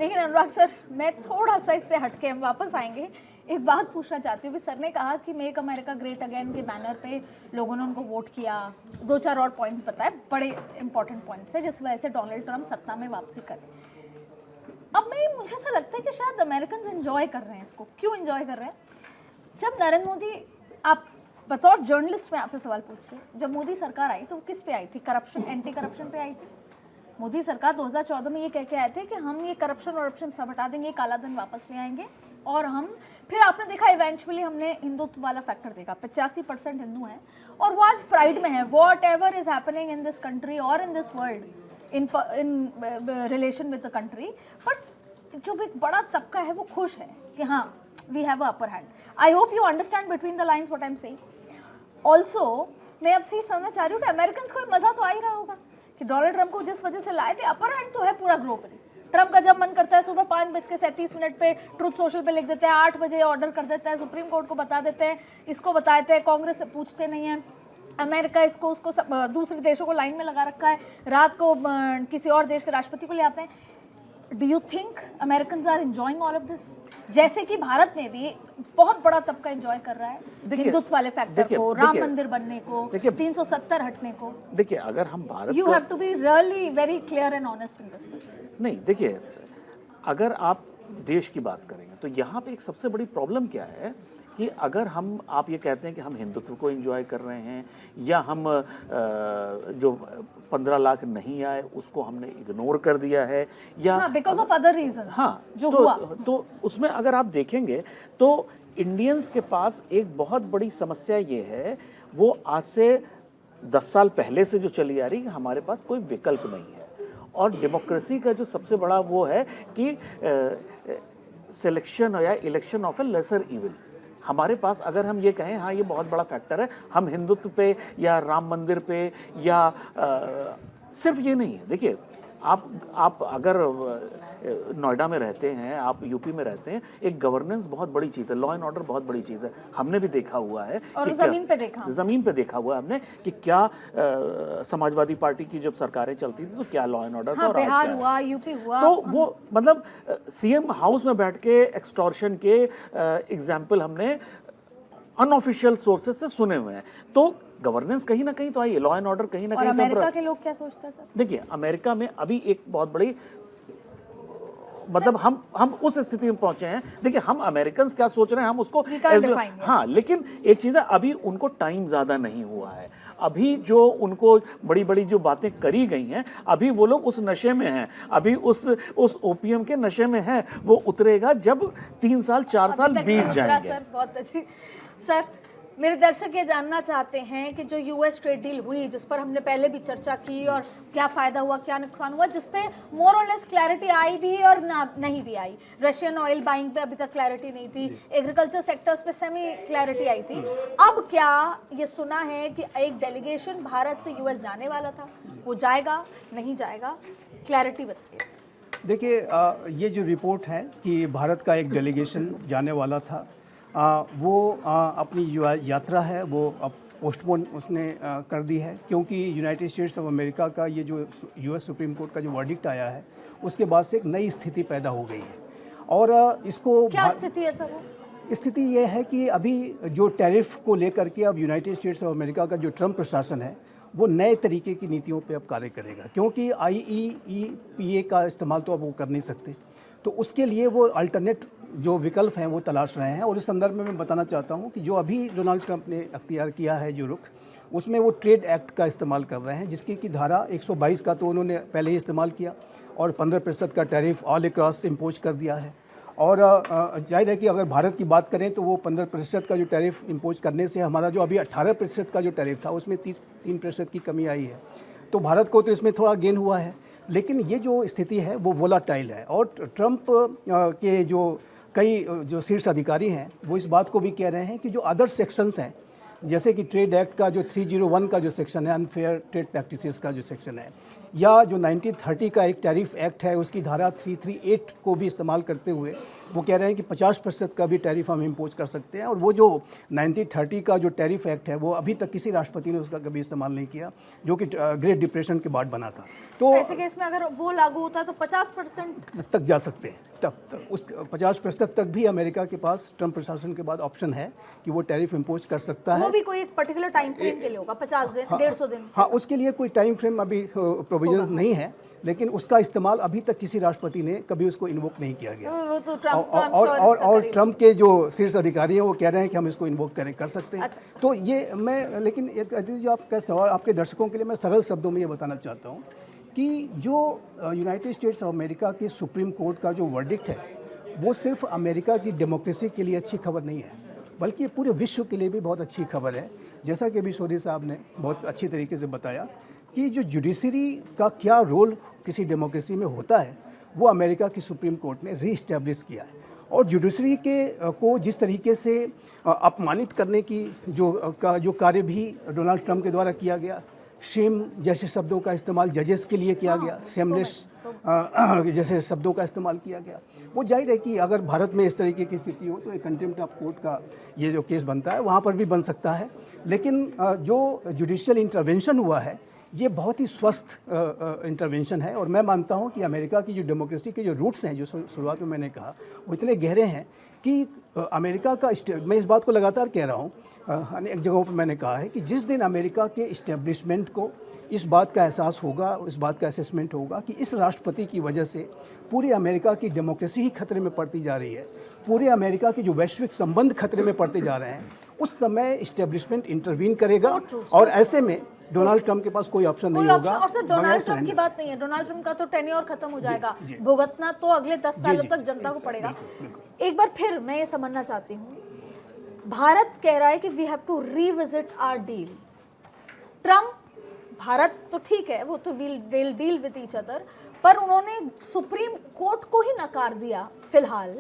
लेकिन अनुराग सर, मैं थोड़ा सा इससे हटके हम वापस आएंगे, एक बात पूछना चाहती हूँ। सर ने कहा कि मेक अमेरिका ग्रेट अगेन के बैनर पे लोगों ने उनको वोट किया, 2-4 और पॉइंट बताए, बड़े इंपॉर्टेंट पॉइंट्स है जिस वजह से डोनाल्ड ट्रंप सत्ता में वापसी करे। अब मुझे ऐसा लगता है कि शायद अमेरिकन एंजॉय कर रहे हैं इसको। क्यों एंजॉय कर रहे हैं? जब नरेंद्र मोदी, आप बतौर जर्नलिस्ट में आपसे सवाल पूछ रही हूँ, जब मोदी सरकार आई तो किस पे आई थी? करप्शन, एंटी करप्शन पे आई थी। मोदी सरकार 2014 में ये कह के आए थे कि हम ये करप्शन सब हटा देंगे, काला धन वापस ले आएंगे, और हम फिर आपने देखा इवेंचुअली हमने हिंदुत्व वाला फैक्टर देखा, 85% हिंदू हैं और वो आज प्राइड में है। Whatever is happening in this country और in this world in relation with the country, but जो एक बड़ा तबका है वो खुश है कि हाँ we have a upper hand. I hope you understand between the lines what I am saying. Also मैं आपसे ये समझना चाह रही हूँ कि अमेरिकन को मजा तो आ ही रहा होगा कि डोनाल्ड ट्रंप को जिस वजह से लाए थे, अपर हैंड तो है पूरा ग्लोबली। ट्रंप का जब मन करता है सुबह 5:37 पे ट्रुथ सोशल पे लिख देते हैं, 8 बजे ऑर्डर कर देता है, सुप्रीम कोर्ट को बता देते हैं, इसको बता देते हैं, कांग्रेस से पूछते नहीं है। अमेरिका इसको उसको दूसरे देशों को लाइन में लगा रखा है, रात को किसी और देश के राष्ट्रपति को ले आते हैं। Do you think American are enjoying all of this? जैसे कि भारत में भी बहुत बड़ा तबका एंजॉय कर रहा है हिंदुत्व वाले फैक्टर को, राम मंदिर बनने को, 370 हटने को। देखिए, अगर हम Bharat, you have to be really very clear and honest in this. नहीं, देखिए, अगर आप देश की बात करेंगे तो यहाँ पे एक सबसे बड़ी प्रॉब्लम क्या है कि अगर आप ये कहते हैं कि हम हिंदुत्व को एंजॉय कर रहे हैं, या हम जो 15 लाख नहीं आए उसको हमने इग्नोर कर दिया है, या बिकॉज ऑफ अदर रीजन, हाँ, जो हुआ, तो उसमें अगर आप देखेंगे तो इंडियंस के पास एक बहुत बड़ी समस्या ये है, वो आज से 10 साल पहले से जो चली आ रही है, हमारे पास कोई विकल्प नहीं है। और डेमोक्रेसी का जो सबसे बड़ा वो है कि सिलेक्शन या election of A laser evil. हमारे पास अगर हम ये कहें हाँ ये बहुत बड़ा फैक्टर है, हम हिंदुत्व पे या राम मंदिर पे या सिर्फ ये नहीं है। देखिए, आप अगर नोएडा में रहते हैं, आप यूपी में रहते हैं, एक गवर्नेंस बहुत बड़ी चीज़ है, लॉ एंड ऑर्डर बहुत बड़ी चीज़ है। हमने भी देखा हुआ है, और ज़मीन पे देखा हुआ है हमने कि क्या समाजवादी पार्टी की जब सरकारें चलती थी तो क्या लॉ एंड ऑर्डर था, और बिहार हुआ, यूपी हुआ, तो वो मतलब सीएम हाउस में बैठ के एक्सटॉर्शन के एग्जाम्पल हमने अनऑफिशियल सोर्सेज से सुने हुए हैं। तो गवर्नेंस कहीं ना कहीं तो आई है, लॉ एंड ऑर्डर कहीं ना कहीं। अमेरिका के लोग क्या सोचते हैं सर? देखिए, अमेरिका में अभी एक बहुत बड़ी, मतलब हम उस स्थिति में पहुंचे हैं। देखिए, हम अमेरिकन क्या सोच रहे हैं हम उसको, हाँ, लेकिन एक चीज है, अभी उनको टाइम ज्यादा नहीं हुआ है। अभी जो उनको बड़ी बड़ी जो बातें करी गई हैं, अभी वो लोग उस नशे में हैं, अभी उस ओपीएम के नशे में हैं। वो उतरेगा जब 3 साल 4 साल बीत जाएंगे। सर बहुत अच्छी। सर, मेरे दर्शक ये जानना चाहते हैं कि जो यूएस ट्रेड डील हुई, जिस पर हमने पहले भी चर्चा की, और क्या फ़ायदा हुआ क्या नुकसान हुआ, जिस पे मोर और लेस क्लैरिटी आई भी और नहीं भी आई। रशियन ऑयल बाइंग पे अभी तक क्लैरिटी नहीं थी, एग्रीकल्चर सेक्टर्स पे सेमी क्लैरिटी आई थी। अब क्या ये सुना है कि एक डेलीगेशन भारत से यूएस जाने वाला था, वो जाएगा नहीं जाएगा? क्लैरिटी बताइए। देखिए, ये जो रिपोर्ट है कि भारत का एक डेलीगेशन जाने वाला था, वो अपनी जो यात्रा है वो अब पोस्टपोन उसने कर दी है, क्योंकि यूनाइटेड स्टेट्स ऑफ अमेरिका का ये जो यूएस सुप्रीम कोर्ट का जो वर्डिक्ट आया है, उसके बाद से एक नई स्थिति पैदा हो गई है। और इसको क्या स्थिति है सर? स्थिति ये है कि अभी जो टैरिफ को लेकर के अब यूनाइटेड स्टेट्स ऑफ अमेरिका का जो ट्रम्प प्रशासन है, वो नए तरीके की नीतियों पे अब कार्य करेगा, क्योंकि IEEPA का इस्तेमाल तो अब वो कर नहीं सकते। तो उसके लिए वो अल्टरनेट जो विकल्प हैं वो तलाश रहे हैं। और इस संदर्भ में मैं बताना चाहता हूँ कि जो अभी डोनाल्ड ट्रंप ने अख्तियार किया है जो रुख, उसमें वो ट्रेड एक्ट का इस्तेमाल कर रहे हैं, जिसकी कि धारा 122 का तो उन्होंने पहले ही इस्तेमाल किया, और 15% का टैरिफ ऑल अक्रॉस इम्पोज कर दिया है। और जाहिर है कि अगर भारत की बात करें तो वो 15% का जो टैरिफ इम्पोज करने से हमारा जो अभी 18% का जो टैरिफ था उसमें 3% की कमी आई है। तो भारत को तो इसमें थोड़ा गेन हुआ है, लेकिन ये जो स्थिति है वो वोलाटाइल है। और ट्रंप के जो कई जो शीर्ष अधिकारी हैं वो इस बात को भी कह रहे हैं कि जो अदर सेक्शंस हैं जैसे कि ट्रेड एक्ट का जो 301 का जो सेक्शन है, अनफेयर ट्रेड प्रैक्टिसेस का जो सेक्शन है, या जो 1930 का एक टैरिफ एक्ट है उसकी धारा 338 को भी इस्तेमाल करते हुए वो कह रहे हैं कि 50% का भी टैरिफ हम इम्पोज कर सकते हैं। और वो जो 1930 का जो टैरिफ एक्ट है वो अभी तक किसी राष्ट्रपति ने उसका कभी इस्तेमाल नहीं किया, जो कि ग्रेट डिप्रेशन के बाद बना था। तो ऐसे केस में अगर वो लागू होता है तो 50% तक जा सकते हैं, तब उस 50% तक भी अमेरिका के पास ट्रंप प्रशासन के बाद ऑप्शन है कि वो टैरिफ इम्पोज कर सकता है। वो भी कोई एक पर्टिकुलर टाइम फ्रेम के लिए होगा, 50 दिन, 150 दिन। हाँ, उसके लिए कोई टाइम फ्रेम अभी प्रोविजन नहीं है, लेकिन उसका इस्तेमाल अभी तक किसी राष्ट्रपति ने कभी उसको इन्वोक नहीं किया गया। वो तो ट्रम्प तो और ट्रम्प के जो शीर्ष अधिकारी हैं वो कह रहे हैं कि हम इसको इन्वोक कर सकते हैं। अच्छा। तो ये मैं, लेकिन जो आपका सवाल, आपके दर्शकों के लिए मैं सरल शब्दों में ये बताना चाहता हूँ कि जो यूनाइटेड स्टेट्स ऑफ अमेरिका के सुप्रीम कोर्ट का जो वर्डिक्ट है वो सिर्फ अमेरिका की डेमोक्रेसी के लिए अच्छी खबर नहीं है, बल्कि पूरे विश्व के लिए भी बहुत अच्छी खबर है। जैसा कि अभी सोनी साहब ने बहुत अच्छी तरीके से बताया कि जो जुडिशरी का क्या रोल किसी डेमोक्रेसी में होता है वो अमेरिका की सुप्रीम कोर्ट ने रीइस्टेब्लिश किया है। और जुडिशरी को जिस तरीके से अपमानित करने की जो कार्य भी डोनाल्ड ट्रंप के द्वारा किया गया, शेम जैसे शब्दों का इस्तेमाल जजेस के लिए किया गया, शेमलेस जैसे शब्दों का इस्तेमाल किया गया, वो जाहिर है कि अगर भारत में इस तरीके की स्थिति हो तो एक कंटेम्प्ट ऑफ कोर्ट का ये जो केस बनता है वहाँ पर भी बन सकता है। लेकिन जो जुडिशियल इंटरवेंशन हुआ है ये बहुत ही स्वस्थ इंटरवेंशन है। और मैं मानता हूँ कि अमेरिका की जो डेमोक्रेसी के जो रूट्स हैं, जो शुरुआत में मैंने कहा, वो इतने गहरे हैं कि अमेरिका का, मैं इस बात को लगातार कह रहा हूँ, अनेक जगहों पर मैंने कहा है कि जिस दिन अमेरिका के इस्टेब्लिशमेंट को इस बात का एहसास होगा, इस बात का असेसमेंट होगा कि इस राष्ट्रपति की वजह से पूरी अमेरिका की डेमोक्रेसी ही खतरे में पड़ती जा रही है, पूरे अमेरिका के जो वैश्विक संबंध खतरे में पड़ते जा रहे हैं, उस समय इस्टेब्लिशमेंट इंटरवीन करेगा। और ऐसे में डोनाल्ड ट्रंप के पास कोई ऑप्शन नहीं होगा। और सिर्फ डोनाल्ड ट्रंप की बात नहीं है, डोनाल्ड ट्रंप का तो टेन्योर खत्म हो जाएगा, भुगतना तो अगले 10 सालों तक जनता को पड़ेगा। एक बार फिर मैं ये समझना चाहती हूँ, भारत कह रहा है कि we have to revisit our deal. Trump, Bharat तो ठीक है, वो तो will deal with each other, पर उन्होंने सुप्रीम कोर्ट को ही नकार दिया फिलहाल,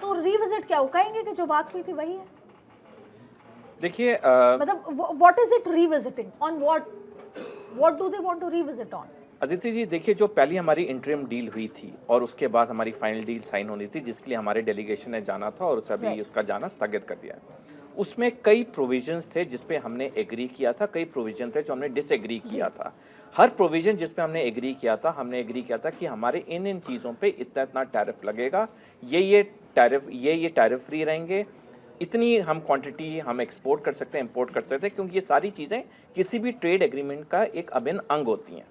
तो रीविजिट क्या, वो कहेंगे कि जो बात हुई थी वही है? देखिए मतलब what is it revisiting on, what do they want to revisit on? Aditi ji, देखिए, जो पहली हमारी इंटरिम डील हुई थी और उसके बाद हमारी फाइनल डील साइन होनी थी, जिसके लिए हमारे डेलीगेशन ने जाना था और सभी उसका जाना स्थगित कर दिया। उसमें कई प्रोविजंस थे जिस पे हमने एग्री किया था, कई प्रोविजन थे जो हमने डिसएग्री किया था। हर प्रोविजन जिस पे हमने एग्री किया था, हमने एग्री किया था कि हमारे इन चीज़ों पे इतना टैरिफ लगेगा, ये टैरिफ फ्री रहेंगे, इतनी हम क्वांटिटी हम एक्सपोर्ट कर सकते हैं, इंपोर्ट कर सकते हैं, क्योंकि ये सारी चीज़ें किसी भी ट्रेड एग्रीमेंट का एक अभिन्न अंग होती हैं।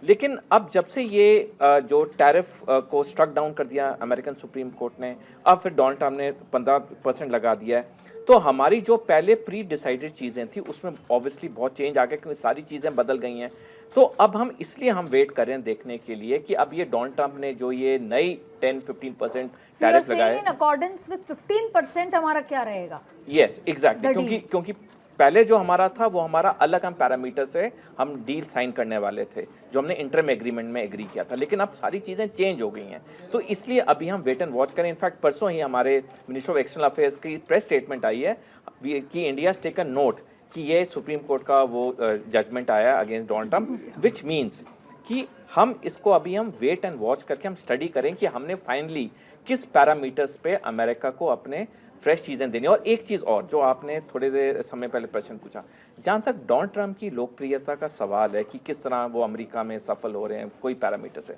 लेकिन अब जब से ये जो टैरिफ को स्ट्रक डाउन कर दिया अमेरिकन सुप्रीम कोर्ट ने, अब फिर डोनाल्ड ट्रंप ने 15% लगा दिया है, तो हमारी जो पहले प्री डिसाइडेड चीज़ें थी उसमें ऑब्वियसली बहुत चेंज आ गया, क्योंकि सारी चीज़ें बदल गई हैं। तो अब हम इसलिए हम वेट कर रहे हैं देखने के लिए कि अब ये डोनाल्ड ट्रंप ने जो ये नई 10-15% टैरिफ लगाए, इन अकॉर्डेंस विद 15% हमारा क्या रहेगा? यस, एग्जैक्टली, क्योंकि पहले जो हमारा था वो हमारा अलग हम पैरामीटर से हम डील साइन करने वाले थे, जो हमने इंटरम एग्रीमेंट में एग्री किया था, लेकिन अब सारी चीज़ें चेंज हो गई हैं। तो इसलिए अभी हम वेट एंड वॉच करें। इनफैक्ट परसों ही हमारे मिनिस्टर ऑफ एक्सटर्नल अफेयर्स की प्रेस स्टेटमेंट आई है कि इंडिया हैज टेकन नोट कि ये सुप्रीम कोर्ट का वो जजमेंट आया against Donald Trump, which means कि हम इसको अभी हम वेट एंड वॉच करके हम स्टडी करें कि हमने फाइनली किस पैरामीटर्स पे अमेरिका को अपने फ्रेश चीज़ें देनी। और एक चीज़ और जो आपने थोड़ी देर समय पहले प्रश्न पूछा, जहाँ तक डोनाल्ड ट्रंप की लोकप्रियता का सवाल है कि किस तरह वो अमेरिका में सफल हो रहे हैं कोई पैरामीटर से,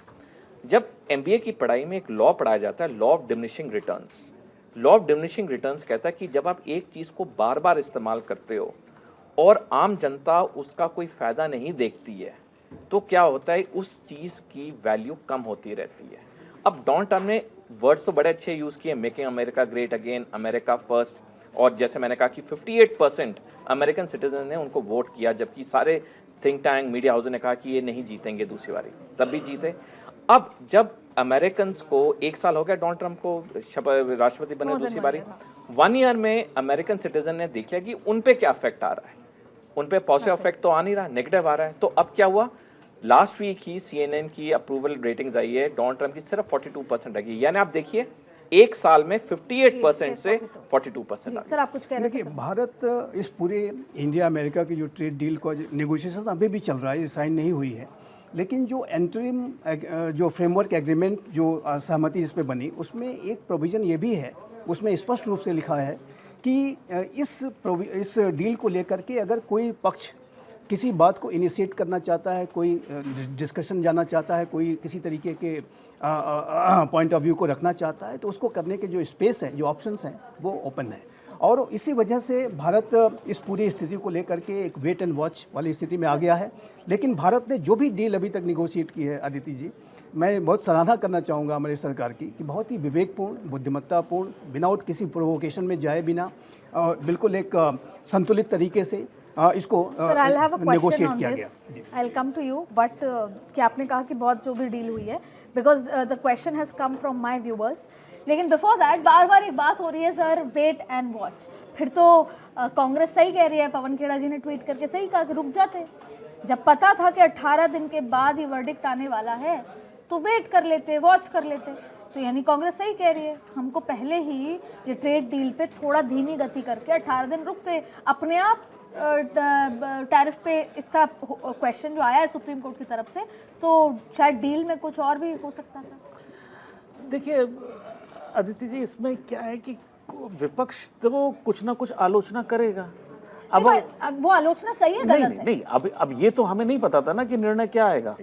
जब MBA की पढ़ाई में एक लॉ पढ़ाया जाता है, law of diminishing returns. Law of diminishing returns कहता है कि जब आप एक चीज़ को बार बार इस्तेमाल करते हो और आम जनता उसका कोई फ़ायदा नहीं देखती है, तो क्या होता है, उस चीज़ की वैल्यू कम होती रहती है। अब डोनाल्ड ट्रंप ने वर्ड्स तो बड़े अच्छे यूज़ किए, making America great again, America first, और जैसे मैंने कहा कि 58% अमेरिकन सिटीजन ने उनको वोट किया, जबकि सारे थिंक टैंक मीडिया हाउस ने कहा कि ये नहीं जीतेंगे दूसरी बारी, तब भी जीते। अब जब अमेरिकन को 1 साल हो गया डोनाल्ड ट्रंप को राष्ट्रपति बने दूसरी बारी, 1 ईयर में अमेरिकन सिटीजन ने देख लिया कि उन पे क्या इफेक्ट आ रहा है, उन पे पॉजिटिव इफेक्ट तो आ नहीं रहा, नेगेटिव आ रहा है। तो अब क्या हुआ, लास्ट वीक ही CNN की अप्रूवल रेटिंग्स आई है, डोनाल्ड ट्रंप की सिर्फ 42% रही। यानी आप देखिए एक साल में 58% से 42% आ सर आप कुछ कह रहे थे? देखिए, भारत इस पूरे इंडिया अमेरिका की जो ट्रेड डील का नेगोशिएशन अभी भी चल रहा है, साइन नहीं हुई है, लेकिन जो एंटरिम जो फ्रेमवर्क एग्रीमेंट जो सहमति इस पे बनी, उसमें एक प्रोविज़न ये भी है, उसमें स्पष्ट रूप से लिखा है कि इस डील को लेकर के अगर कोई पक्ष किसी बात को इनिशिएट करना चाहता है, कोई डिस्कशन जाना चाहता है, कोई किसी तरीके के पॉइंट ऑफ व्यू को रखना चाहता है, तो उसको करने के जो स्पेस है, जो ऑप्शंस हैं, वो ओपन है। और इसी वजह से भारत इस पूरी स्थिति को लेकर के एक वेट एंड वॉच वाली स्थिति में आ गया है। लेकिन भारत ने जो भी डील अभी तक निगोशिएट की है, अदिति जी, मैं बहुत सराहना करना चाहूँगा हमारी सरकार की कि बहुत ही विवेकपूर्ण, बुद्धिमत्तापूर्ण, विदाउट किसी प्रोवोकेशन में जाए बिना और बिल्कुल एक संतुलित तरीके से इसको नेगोशिएट किया गया। I will come to you, but कि आपने कहा कि बहुत जो भी डील हुई है, because the question has come from my viewers. लेकिन बिफोर दैट बार बार एक बात हो रही है सर, वेट एंड वॉच। फिर तो कांग्रेस सही कह रही है, पवन खेड़ा जी ने ट्वीट करके सही कहा कि रुक जाते, जब पता था कि 18 दिन के बाद ही वर्डिक्ट आने वाला है तो वेट कर लेते, वॉच कर लेते। तो यानी कांग्रेस सही कह रही है, हमको पहले ही ये ट्रेड डील पे थोड़ा धीमी गति करके 18 दिन रुकते। अपने आप टैरिफ पे इतना क्वेश्चन जो आया है सुप्रीम कोर्ट की तरफ से, तो शायद डील में कुछ और भी हो सकता था। देखिए अदिति जी, इसमें क्या है कि विपक्ष तो कुछ ना कुछ आलोचना करेगा। अब वो आलोचना सही है, गलत है? नहीं, अब ये तो हमें नहीं पता था ना कि निर्णय क्या आएगा,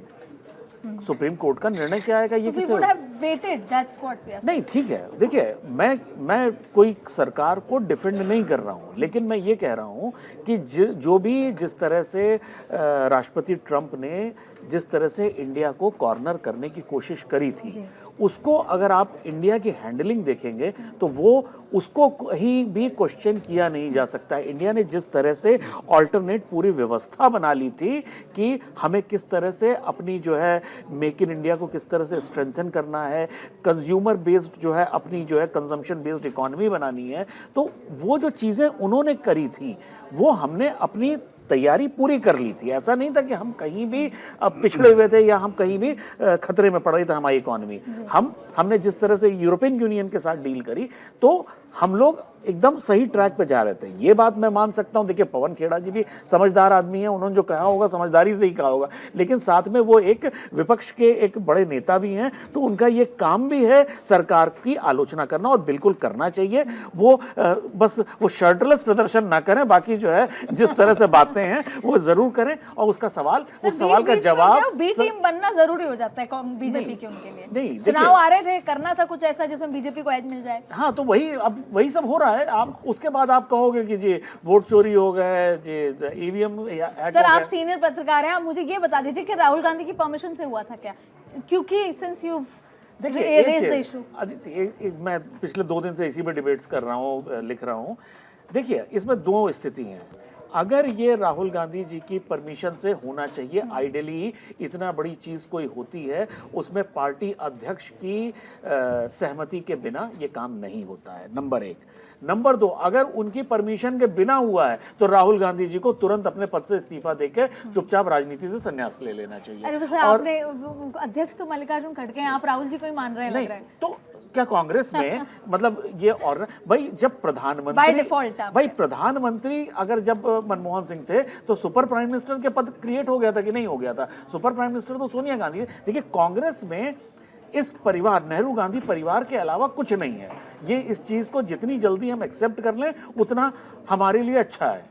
सुप्रीम कोर्ट का निर्णय क्या आएगा, ये किसे नहीं, ठीक है। देखिए, मैं कोई सरकार को डिफेंड नहीं कर रहा हूँ, लेकिन मैं ये कह रहा हूँ कि जो भी जिस तरह से राष्ट्रपति ट्रंप ने जिस तरह से इंडिया को कॉर्नर करने की कोशिश करी थी, उसको अगर आप इंडिया की हैंडलिंग देखेंगे तो वो उसको कहीं भी क्वेश्चन किया नहीं जा सकता है। इंडिया ने जिस तरह से ऑल्टरनेट पूरी व्यवस्था बना ली थी कि हमें किस तरह से अपनी जो है मेक इन इंडिया को किस तरह से स्ट्रेंथन करना है, कंज्यूमर बेस्ड जो है अपनी जो है कंजम्पशन बेस्ड इकोनॉमी बनानी है, तो वो जो चीज़ें उन्होंने करी थी वो हमने अपनी तैयारी पूरी कर ली थी। ऐसा नहीं था कि हम कहीं भी पिछड़े हुए थे या हम कहीं भी खतरे में पड़ रही थी हमारी इकोनॉमी। हमने जिस तरह से यूरोपियन यूनियन के साथ डील करी तो हम लोग एकदम सही ट्रैक पे जा रहे थे, ये बात मैं मान सकता हूं। देखिए, पवन खेड़ा जी भी समझदार आदमी है, उन्होंने जो कहा होगा समझदारी से ही कहा होगा, लेकिन साथ में वो एक विपक्ष के एक बड़े नेता भी हैं, तो उनका ये काम भी है सरकार की आलोचना करना, और बिल्कुल करना चाहिए। वो बस वो शर्टलेस प्रदर्शन ना करें, बाकी जो है जिस तरह से बातें हैं वो जरूर करें, और उसका सवाल, उस सवाल का जवाब, बी टीम बनना जरूरी हो जाता है बीजेपी के उनके लिए। नहीं, चुनाव आ रहे थे, करना था कुछ ऐसा जिसमें बीजेपी को एज मिल जाए। हाँ, तो वही सब हो रहा है। आप उसके बाद आप कहोगे कि जी वोट चोरी हो गए, जी ईवीएम हैक। सर, आप सीनियर पत्रकार हैं, आप मुझे ये बता दीजिए कि राहुल गांधी की परमिशन से हुआ था क्या? क्योंकि सिंस यू देखिए, मैं पिछले 2 दिन से इसी पे डिबेट्स कर रहा हूँ, लिख रहा हूँ। देखिए, इसमें 2 स्थिति हैं। अगर ये राहुल गांधी जी की परमिशन से होना चाहिए, आइडियली इतना बड़ी चीज़ कोई होती है उसमें पार्टी अध्यक्ष की सहमति के बिना ये काम नहीं होता है, नंबर 1। नंबर 2, अगर उनकी परमिशन के बिना हुआ है तो राहुल गांधी जी को तुरंत अपने पद से इस्तीफा देकर चुपचाप राजनीति से संन्यास ले लेना चाहिए। अरे वैसे आपने अध्यक्ष तो मल्लिकार्जुन खड़गे हैं, आप राहुल जी को ही मान रहे हैं, लग रहा है। तो क्या कांग्रेस में मतलब ये, और भाई जब प्रधानमंत्री अगर जब मनमोहन सिंह थे तो सुपर प्राइम मिनिस्टर के पद क्रिएट हो गया था कि नहीं हो गया था? सुपर प्राइम मिनिस्टर तो सोनिया गांधी है। देखिए, कांग्रेस में इस परिवार, नेहरू गांधी परिवार के अलावा कुछ नहीं है। ये इस चीज को जितनी जल्दी हम एक्सेप्ट कर लें उतना हमारे लिए अच्छा है।